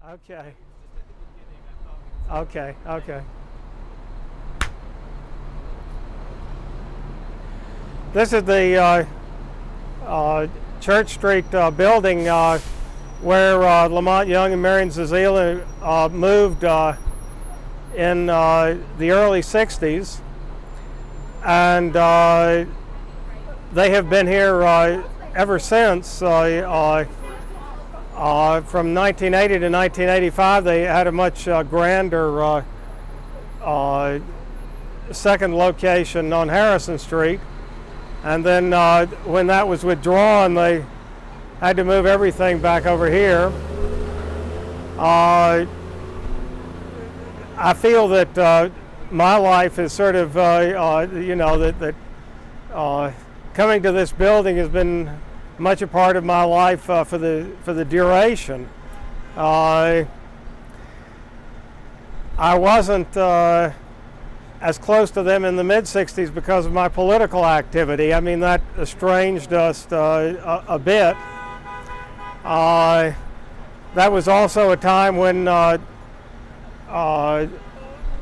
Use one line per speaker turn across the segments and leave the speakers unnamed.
Okay. Okay, okay. This is the Church Street building where Lamont Young and Marian Zazeela moved in the early 60s. And they have been here ever since. From 1980 to 1985, they had a much grander second location on Harrison Street. And then when that was withdrawn, they had to move everything back over here. I feel that my life is sort of, coming to this building has been much a part of my life for the duration. I wasn't as close to them in the mid-60s because of my political activity. I mean, that estranged us a bit. That was also a time when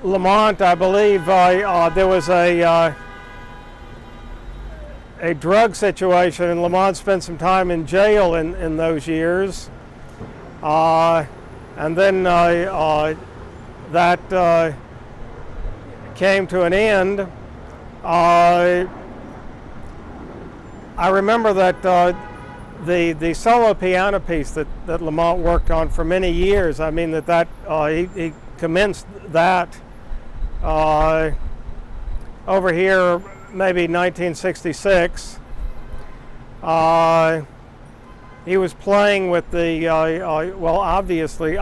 Lamont, I believe, there was a drug situation, and Lamont spent some time in jail in those years. And then that came to an end. I remember that the solo piano piece that Lamont worked on for many years, I mean he commenced that over here maybe 1966. He was playing with the obviously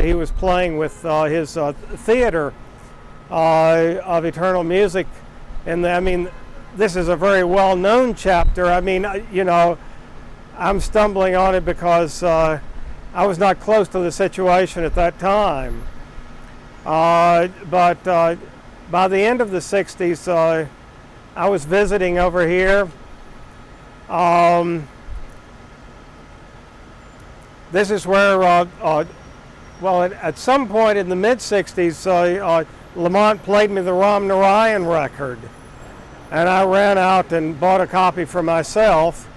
he was playing with his theater of eternal music, and this is a very well-known chapter. I mean, I'm stumbling on it because I was not close to the situation at that time. But by the end of the 60s, I was visiting over here. This is where, at some point in the mid-60s, Lamont played me the Marian record, and I ran out and bought a copy for myself.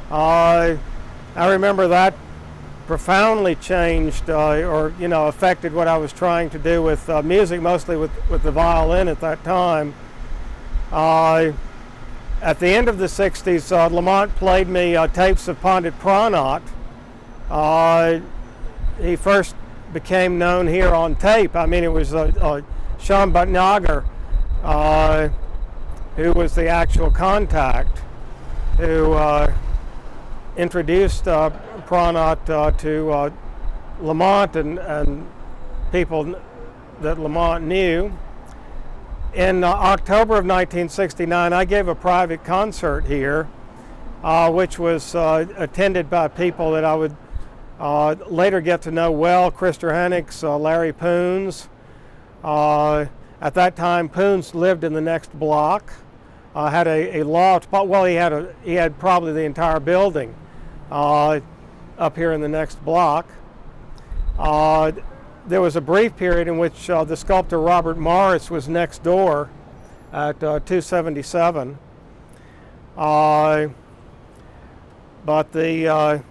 I remember that profoundly changed affected what I was trying to do with music, mostly with the violin at that time. At the end of the 60s, Lamont played me tapes of Pandit Pranat. He first became known here on tape. I mean, it was Sham Bhatnagar, who was the actual contact, who introduced Pranat to Lamont and people that Lamont knew. In October of 1969, I gave a private concert here, which was attended by people that I would later get to know well: Christer Henniks, Larry Poons. At that time, Poons lived in the next block, had a loft. Well, he had probably the entire building up here in the next block. There was a brief period in which the sculptor Robert Morris was next door at 277. But the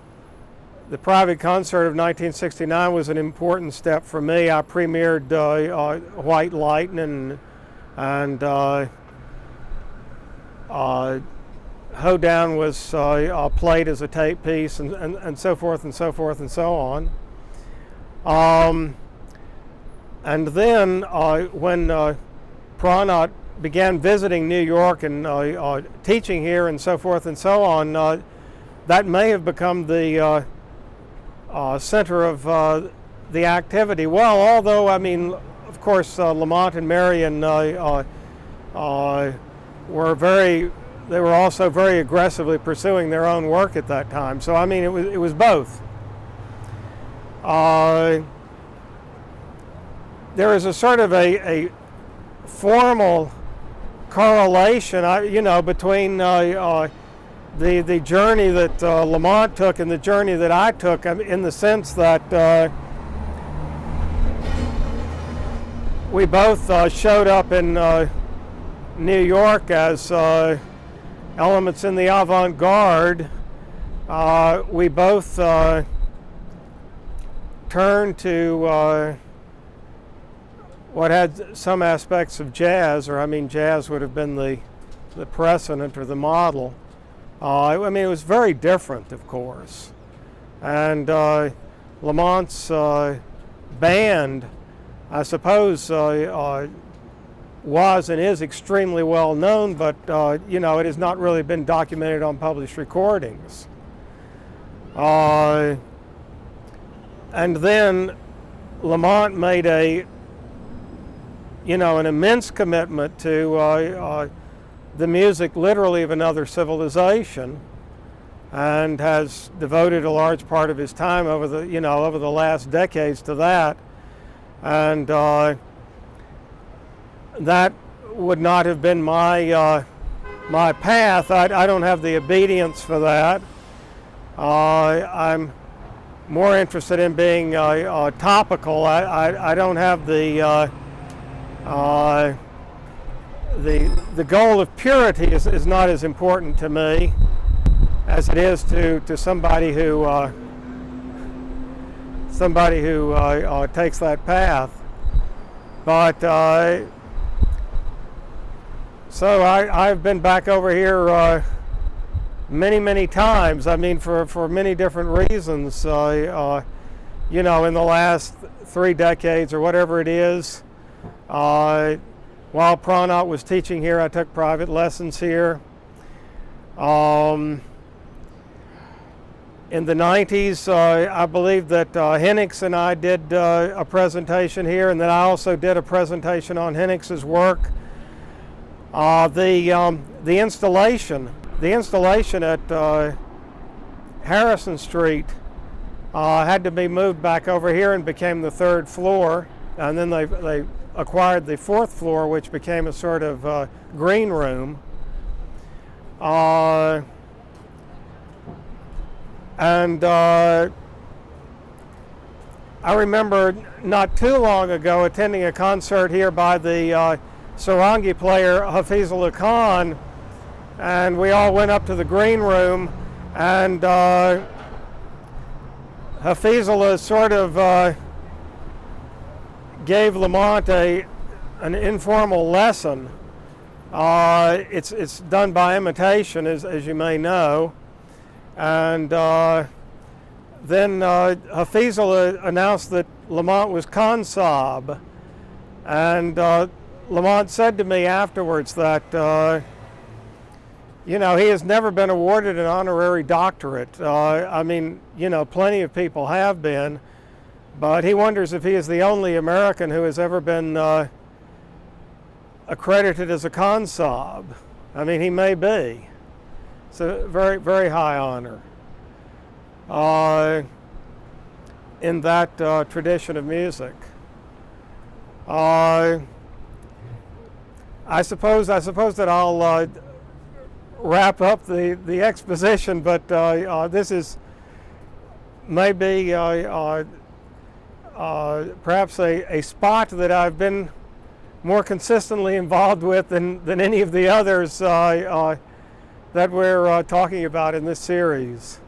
private concert of 1969 was an important step for me. I premiered White Lightning and Hoedown was played as a tape piece, and so forth and so forth and so on. And then when Pranat began visiting New York and teaching here and so forth and so on, that may have become the center of the activity. Well, although, I mean, of course, Lamont and Marian they were also very aggressively pursuing their own work at that time. So, I mean, it was both. There is a sort of a formal correlation, between the journey that Lamont took and the journey that I took, in the sense that we both showed up in New York as elements in the avant-garde. We both turned to what had some aspects of jazz, or I mean jazz would have been the precedent or the model. I mean it was very different, of course. And Lamont's band, I suppose, was and is extremely well known, but you know, it has not really been documented on published recordings. And then Lamont made an immense commitment to the music literally of another civilization, and has devoted a large part of his time over the last decades to that. And that would not have been my my path. I don't have the obedience for that. I'm more interested in being topical. I don't have the goal of purity is not as important to me as it is to somebody who takes that path. But so I've been back over here many times. I mean, for many different reasons. In the last 3 decades or whatever it is. While Pranat was teaching here, I took private lessons here. In the 90s, I believe that Henniks and I did a presentation here, and then I also did a presentation on Henniks's work. The installation at Harrison Street had to be moved back over here and became the 3rd floor, and then they acquired the 4th floor, which became a sort of green room. And I remember not too long ago attending a concert here by the sarangi player Hafizullah Khan, and we all went up to the green room, and Hafizullah sort of gave Lamont an informal lesson. It's done by imitation, as you may know. And then Hafizullah announced that Lamont was Khansab. And Lamont said to me afterwards that, he has never been awarded an honorary doctorate. I mean, plenty of people have been, but he wonders if he is the only American who has ever been accredited as a Khansab. I mean, he may be. It's a very, very high honor in that tradition of music. I suppose that I'll wrap up the exposition, but this is maybe perhaps a spot that I've been more consistently involved with than any of the others that we're talking about in this series.